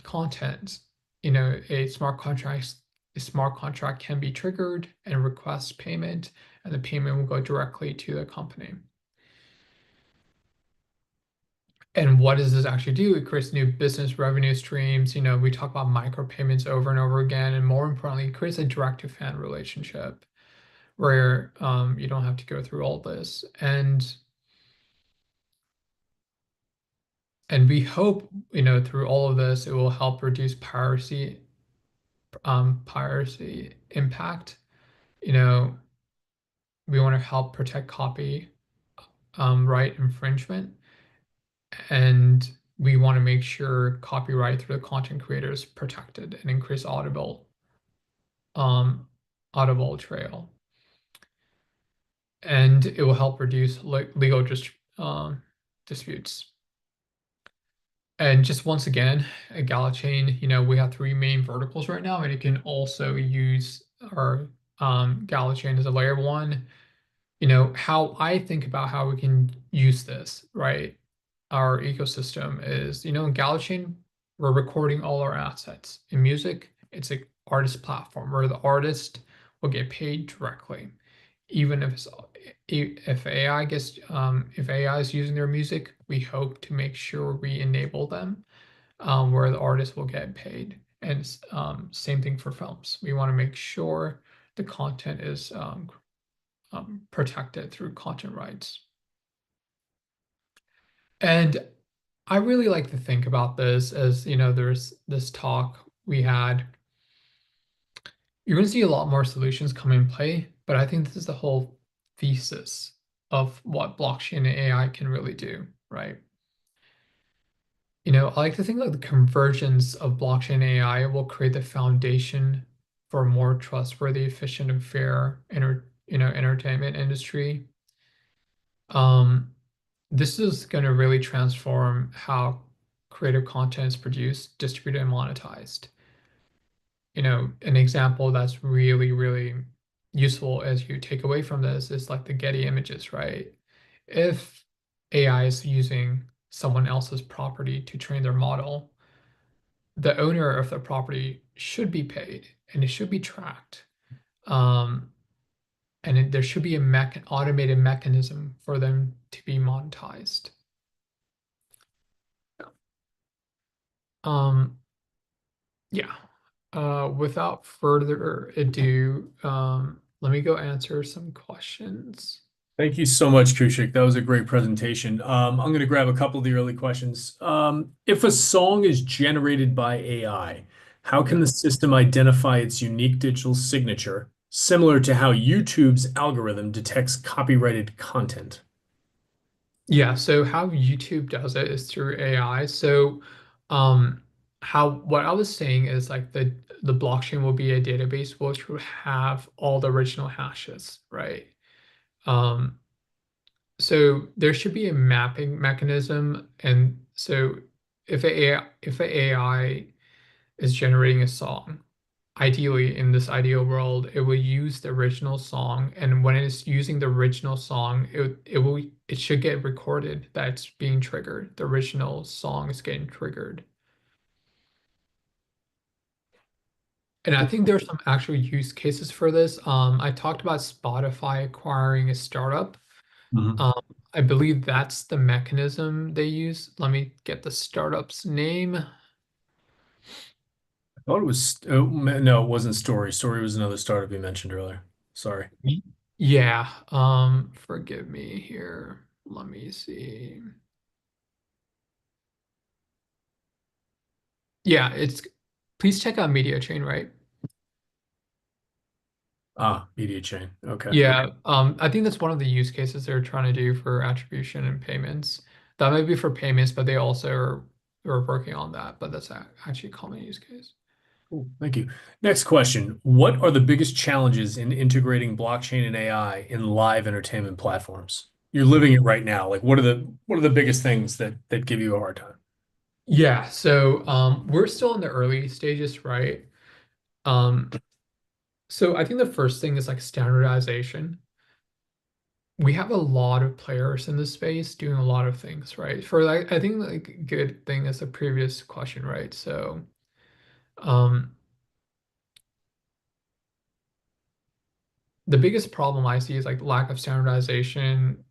content, a smart contract can be triggered and request payment, and the payment will go directly to the company. And what does this actually do? It creates new business revenue streams. We talk about micropayments over and over again. And more importantly, it creates a direct to fan relationship where you don't have to go through all this. And we hope, through all of this, it will help reduce piracy impact. We want to help protect copy right infringement. And we want to make sure copyright through the content creator is protected and increase um, audible trail. And it will help reduce legal disputes. And just once again, at GalaChain, we have 3 main verticals right now, and you can also use our GalaChain as a layer 1. How I think about how we can use this, right? Our ecosystem is, in GalaChain, we're recording all our assets. In music, it's an artist platform where the artist will get paid directly, even if AI if AI is using their music, we hope to make sure we enable them where the artist will get paid. And same thing for films. We want to make sure the content is protected through content rights. And I really like to think about this as, there's this talk we had. You're going to see a lot more solutions come in play, but I think this is the whole thesis of what blockchain and AI can really do, right? I like to think like the convergence of blockchain and AI will create the foundation for a more trustworthy, efficient, and fair entertainment industry. This is going to really transform how creative content is produced, distributed, and monetized. An example that's really, really useful as you take away from this is like the Getty images, right? If AI is using someone else's property to train their model, the owner of the property should be paid and it should be tracked. Um, there should be a automated mechanism for them to be monetized. Um, yeah. Without further ado, let me go answer some questions. Thank you so much, Kushik. That was a great presentation. I'm going to grab a couple of the early questions. If a song is generated by AI, how can Yeah. the system identify its unique digital signature, similar to how YouTube's algorithm detects copyrighted content? Yeah, so how YouTube does it is through AI. So, how what I was saying is like the blockchain will be a database which will have all the original hashes, right? Um, so there should be a mapping mechanism, and so if a AI is generating a song, ideally in this ideal world, it will use the original song, and when it's using the original song, it should get recorded that it's being triggered. The original song is getting triggered. And I think there's some actual use cases for this. I talked about Spotify acquiring a startup. Mhm. Um, I believe that's the mechanism they use. Let me get the startup's name. I thought it was, oh, no, it wasn't Story. Story was another startup you mentioned earlier. Sorry. Yeah, forgive me here. Let me see. Yeah, please check out Media Chain, right? Ah, Media Chain. Okay. Yeah, I think that's one of the use cases they're trying to do for attribution and payments. That might be for payments, but they also are working on that, but that's actually a common use case. Cool. Thank you. Next question. What are the biggest challenges in integrating blockchain and AI in live entertainment platforms? You're living it right now. Like what are the biggest things that give you a hard time? Yeah, so we're still in the early stages, right? Um, so I think the first thing is like standardization. We have a lot of players in this space doing a lot of things, right? For like, I think like good thing is the previous question, right? So, um, the biggest problem I see is like lack of standardization.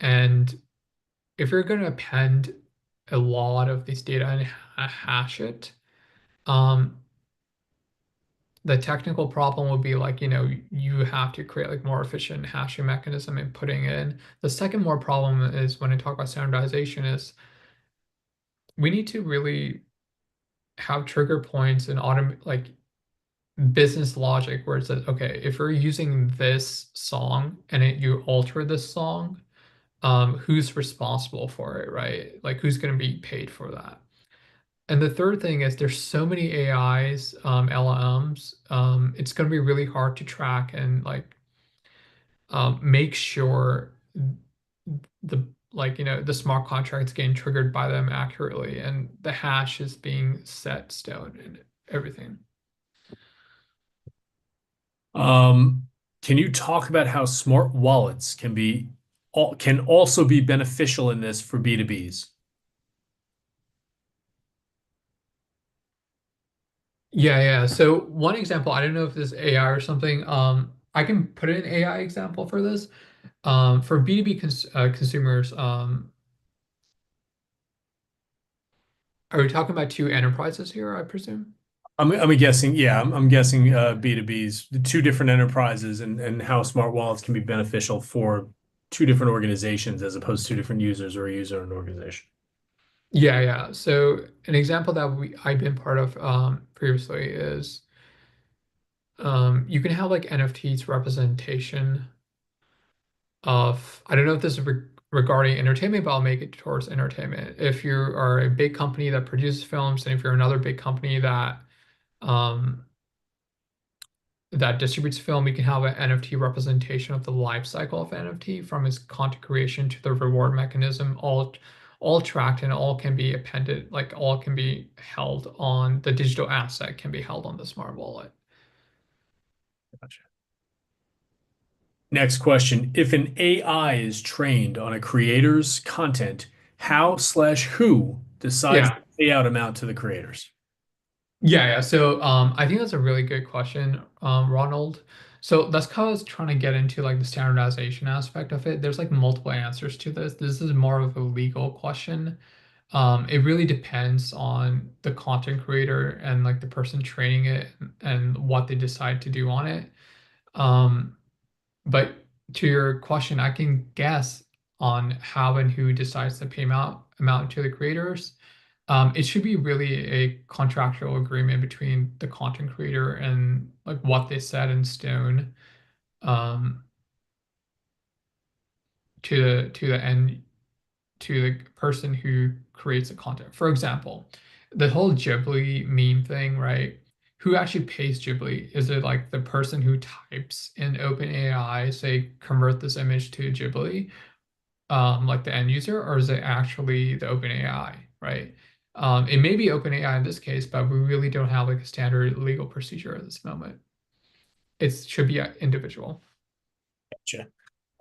And if you're going to append a lot of these data and hash it, um, the technical problem would be like, you have to create like more efficient hashing mechanism and putting it in. The second more problem is when I talk about standardization is we need to really have trigger points and automate like business logic where it says, okay, if you're using this song and you alter this song, who's responsible for it, right? Like who's going to be paid for that? And the third thing is there's so many AIs, LLMs, it's going to be really hard to track and like make sure the the smart contracts getting triggered by them accurately and the hash is being set stone and everything. Um, can you talk about how smart wallets can also be beneficial in this for B2Bs? Yeah, yeah. So one example, I don't know if this is AI or something. I can put in an AI example for this. For B2B consumers, are we talking about two enterprises here, I presume? I'm guessing, yeah, I'm guessing B2Bs, the two different enterprises and how smart wallets can be beneficial for two different organizations as opposed to two different users or a user and an organization. Yeah, yeah. So an example that I've been part of previously is you can have like NFTs representation of, I don't know if this is regarding entertainment, but I'll make it towards entertainment. If you are a big company that produces films, and if you're another big company um, that distributes film, you can have an NFT representation of the life cycle of NFT from its content creation to the reward mechanism, all tracked and all can be appended, like all can be held on the digital asset can be held on the smart wallet. Gotcha. Next question. If an AI is trained on a creator's content, how/who decides Yeah. the payout amount to the creators? Yeah. So I think that's a really good question, Ronald. So that's kind of trying to get into like the standardization aspect of it. There's like multiple answers to this. This is more of a legal question. It really depends on the content creator and like the person training it and what they decide to do on it. Um, but to your question, I can guess on how and who decides to pay amount to the creators. It should be really a contractual agreement between the content creator and like what they set in stone um, to the end to the person who creates the content. For example, the whole Ghibli meme thing, right? Who actually pays Ghibli? Is it like the person who types in OpenAI, say, convert this image to Ghibli, like the end user, or is it actually the OpenAI, right? It may be OpenAI in this case, but we really don't have like a standard legal procedure at this moment. It should be individual. Gotcha.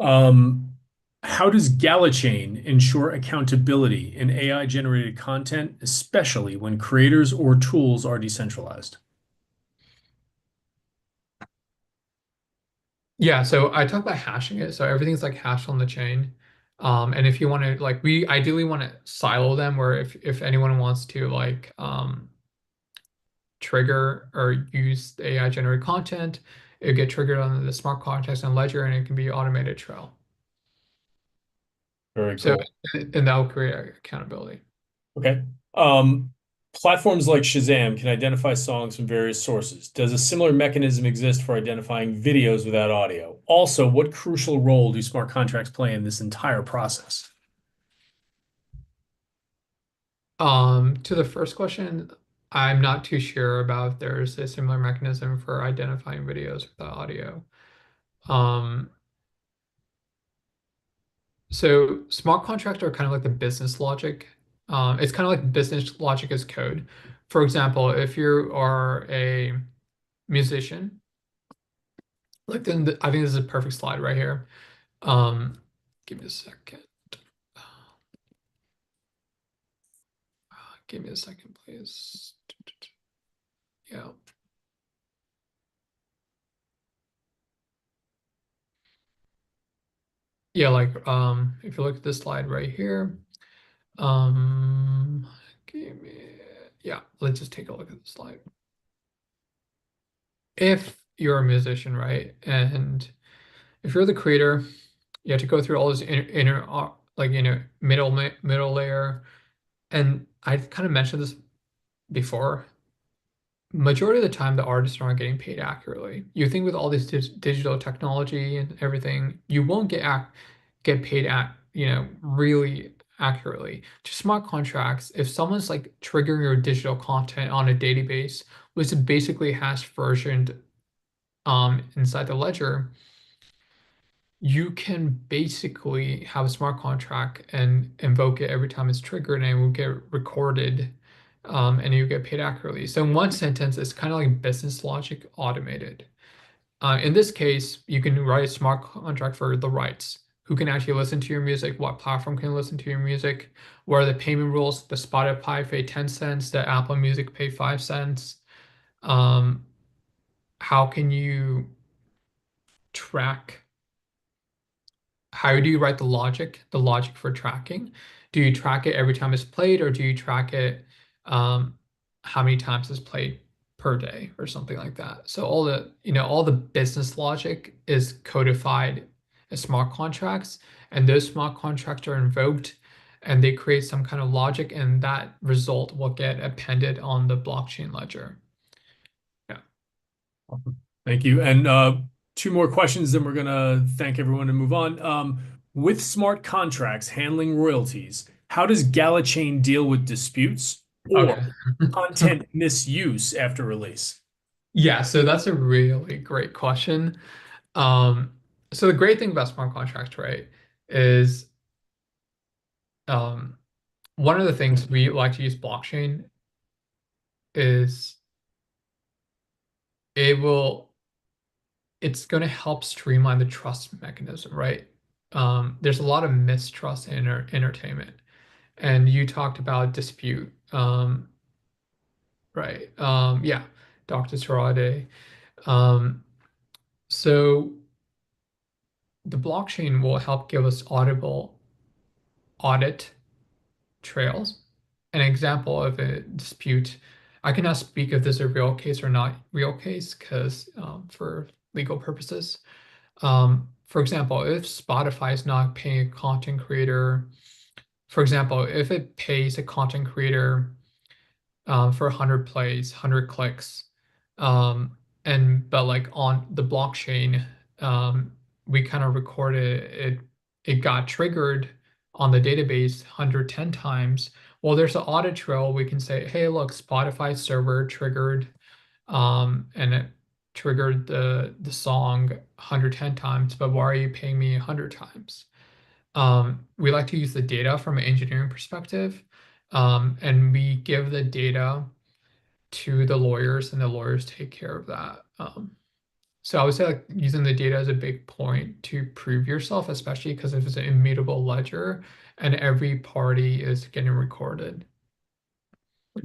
Um, how does GalaChain ensure accountability in AI-generated content, especially when creators or tools are decentralized? Yeah, so I talk about hashing it. So everything's like hashed on the chain. And if you want to like we ideally want to silo them where if anyone wants to like trigger or use the AI generated content, it get triggered on the smart contracts and ledger and it can be automated trail. Very So cool. and that'll create accountability. Okay. Um, platforms like Shazam can identify songs from various sources. Does a similar mechanism exist for identifying videos without audio? Also, what crucial role do smart contracts play in this entire process? To the first question, I'm not too sure about if there's a similar mechanism for identifying videos without audio. Um, so smart contracts are kind of like the business logic. It's kind of like business logic as code. For example, if you are a musician, like then I think this is a perfect slide right here. Um, give me a second. Give me a second, please. Yeah. Yeah, like if you look at this slide right here, um give me yeah, let's just take a look at the slide. If you're a musician, right, and if you're the creator, you have to go through all this inner like middle layer, and I've kind of mentioned this before. Majority of the time, the artists aren't getting paid accurately. You think with all this digital technology and everything, you won't get paid at, really accurately. To smart contracts, if someone's like triggering your digital content on a database, which is basically hash versioned inside the ledger, you can basically have a smart contract and invoke it every time it's triggered and it will get recorded and you get paid accurately. So in one sentence, it's kind of like business logic automated. In this case, you can write a smart contract for the rights. Who can actually listen to your music? What platform can listen to your music? What are the payment rules? The Spotify pay 10 cents, the Apple Music pay 5 cents. Um, how can you track how do you write the logic for tracking? Do you track it every time it's played, or do you track it um, how many times it's played per day or something like that? So all the business logic is codified as smart contracts, and those smart contracts are invoked and they create some kind of logic, and that result will get appended on the blockchain ledger. Yeah. Thank you. And two more questions, then we're gonna thank everyone and move on. With smart contracts handling royalties, how does GalaChain deal with disputes or Okay. content misuse after release? Yeah, so that's a really great question. Um, so the great thing about smart contracts, right, is um, one of the things we like to use blockchain is it will it's going to help streamline the trust mechanism, right? There's a lot of mistrust in entertainment, and you talked about dispute, right? Yeah, Dr. Sarade. Um, so the blockchain will help give us audible audit trails. An example of a dispute, I cannot speak if this is a real case or not real case because for legal purposes. For example, if Spotify is not paying a content creator, for example, if it pays a content creator for 100 plays, 100 clicks, and but like on the blockchain, we kind of recorded it, it got triggered on the database 110 times. Well, there's an audit trail. We can say, hey, look, Spotify server triggered, and it triggered the song 110 times, but why are you paying me 100 times? We like to use the data from an engineering perspective, and we give the data to the lawyers, and the lawyers take care of that. So I would say like using the data is a big point to prove yourself, especially because if it's an immutable ledger and every party is getting recorded.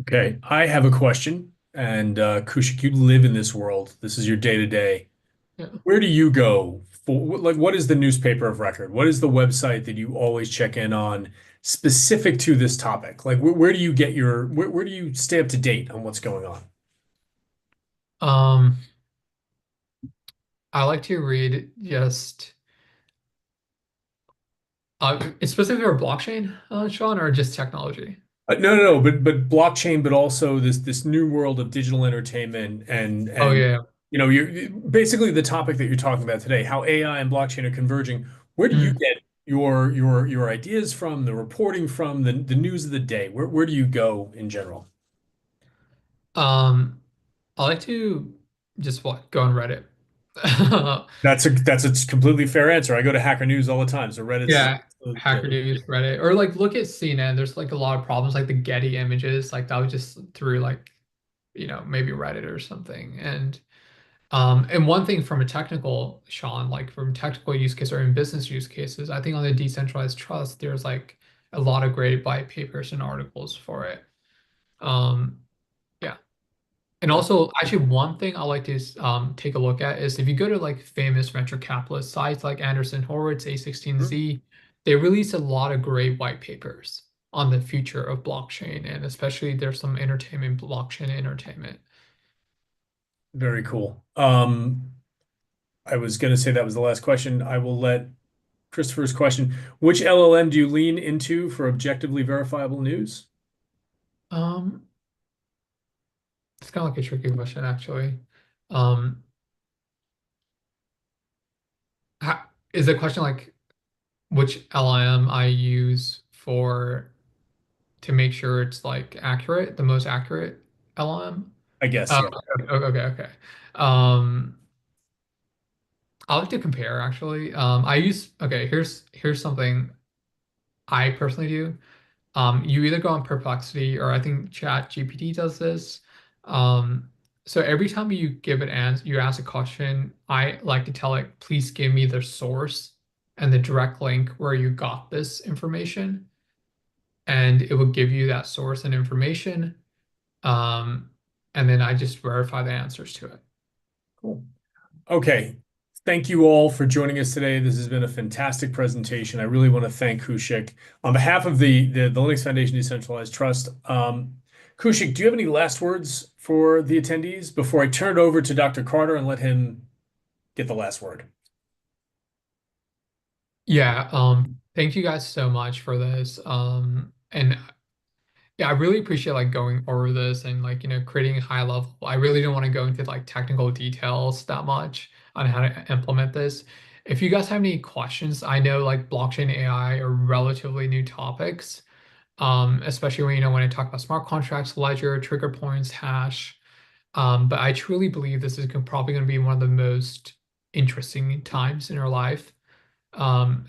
Okay, I have a question, and Kushik, you live in this world. This is your day to day. Yeah. Where do you go for, like, what is the newspaper of record? What is the website that you always check in on specific to this topic? Like, where do you get where do you stay up to date on what's going on? Um, I like to read just it's specific for blockchain, Sean, or just technology? No, but blockchain, but also this new world of digital entertainment Oh and yeah. you basically the topic that you're talking about today, how AI and blockchain are converging. Where do you Mm. get your ideas from, the reporting from, the news of the day? Where do you go in general? Um, I like to just what go on Reddit. That's a completely fair answer. I go to Hacker News all the time, so Reddit's Yeah, Hacker News, Reddit, or like look at CNN. There's like a lot of problems, like the Getty images, like that was just through like maybe Reddit or something. And one thing from a technical, Sean, like from technical use case or in business use cases, I think on the decentralized trust, there's like a lot of great white papers and articles for it. Um, yeah. And also, actually, one thing I like to take a look at is if you go to like famous venture capitalist sites like Anderson Horowitz, A16Z, they release a lot of great white papers on the future of blockchain, and especially there's some entertainment, blockchain entertainment. Very cool. I was going to say that was the last question. I will let Christopher's question. Which LLM do you lean into for objectively verifiable news? Um, it's kind of like a tricky question, actually. Um, is the question like which LIM I use for to make sure it's like accurate, the most accurate LLM? I guess, Oh, yeah. okay. Um, I like to compare actually. I use okay, here's something I personally do. You either go on Perplexity or I think Chat GPT does this. Um, so every time you give it ans you ask a question, I like to tell it, please give me the source and the direct link where you got this information, and it will give you that source and information. Um, and then I just verify the answers to it. Cool. Okay. Thank you all for joining us today. This has been a fantastic presentation. I really want to thank Kushik. On behalf of the Linux Foundation Decentralized Trust, Kushik, do you have any last words for the attendees before I turn it over to Dr. Carter and let him get the last word? Yeah, thank you guys so much for this. And yeah, I really appreciate like going over this and like, creating a high level. I really don't want to go into like technical details that much on how to implement this. If you guys have any questions, I know like blockchain AI are relatively new topics, especially when, when I talk about smart contracts, ledger, trigger points, hash. But I truly believe this is probably going to be one of the most interesting times in our life,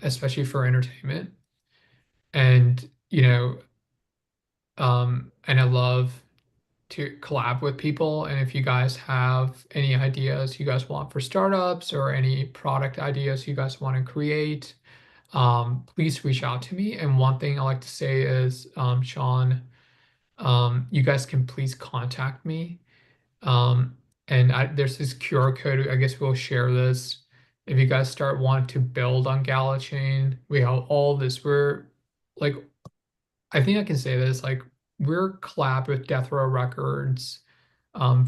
especially for entertainment. And, and I love to collab with people. And if you guys have any ideas you guys want for startups or any product ideas you guys want to create, please reach out to me. And one thing I like to say is, Sean, you guys can please contact me. Um, and there's this QR code. I guess we'll share this. If you guys start wanting to build on Gala Chain, we have all this. We're like, I think I can say this, like we're collab with Death Row Records,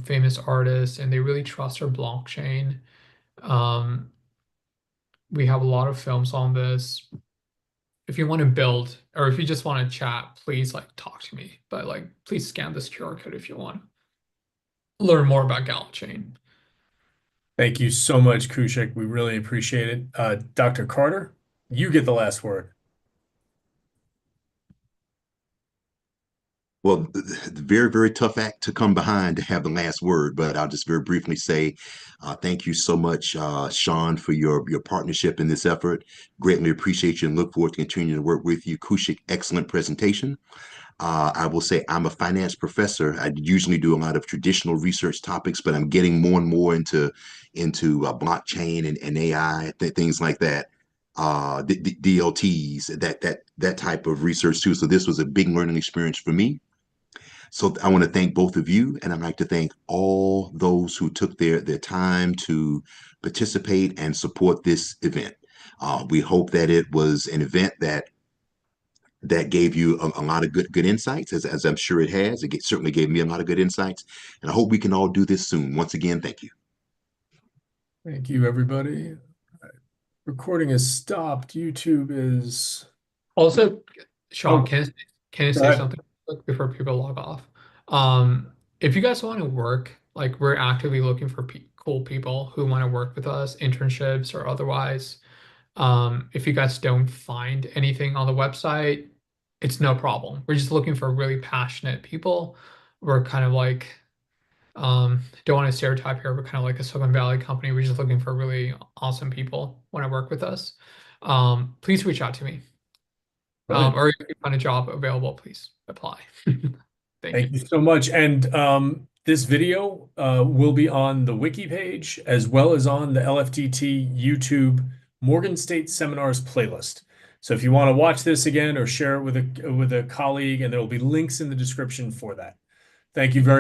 famous artists, and they really trust our blockchain. Um, we have a lot of films on this. If you want to build or if you just want to chat, please like talk to me. But like please scan this QR code if you want to learn more about Gala Chain. Thank you so much, Kushik. We really appreciate it. Dr. Carter, you get the last word. Well, very, very tough act to come behind to have the last word, but I'll just very briefly say thank you so much, Sean, for your partnership in this effort. Greatly appreciate you and look forward to continuing to work with you. Kushik, excellent presentation. I will say I'm a finance professor. I usually do a lot of traditional research topics, but I'm getting more and more into blockchain and AI, things like that. DLTs, that type of research too. So this was a big learning experience for me. So I want to thank both of you, and I'd like to thank all those who took their time to participate and support this event. We hope that it was an event that gave you a lot of good insights, as I'm sure it has. Certainly gave me a lot of good insights, and I hope we can all do this soon. Once again, thank you. Thank you, everybody. Recording is stopped. YouTube is. Also, Sean, Oh, can I go say ahead. something quick before people log off? If you guys want to work, like we're actively looking for pe cool people who want to work with us, internships or otherwise. If you guys don't find anything on the website, it's no problem. We're just looking for really passionate people. We're kind of like, don't want to stereotype here. We're kind of like a Silicon Valley company. We're just looking for really awesome people want to work with us. Please reach out to me. Brilliant. Or if you find a job available, please apply. Thank you. Thank you so much. And this video will be on the wiki page as well as on the LFDT YouTube Morgan State Seminars playlist. So if you want to watch this again or share it with a colleague, and there will be links in the description for that. Thank you very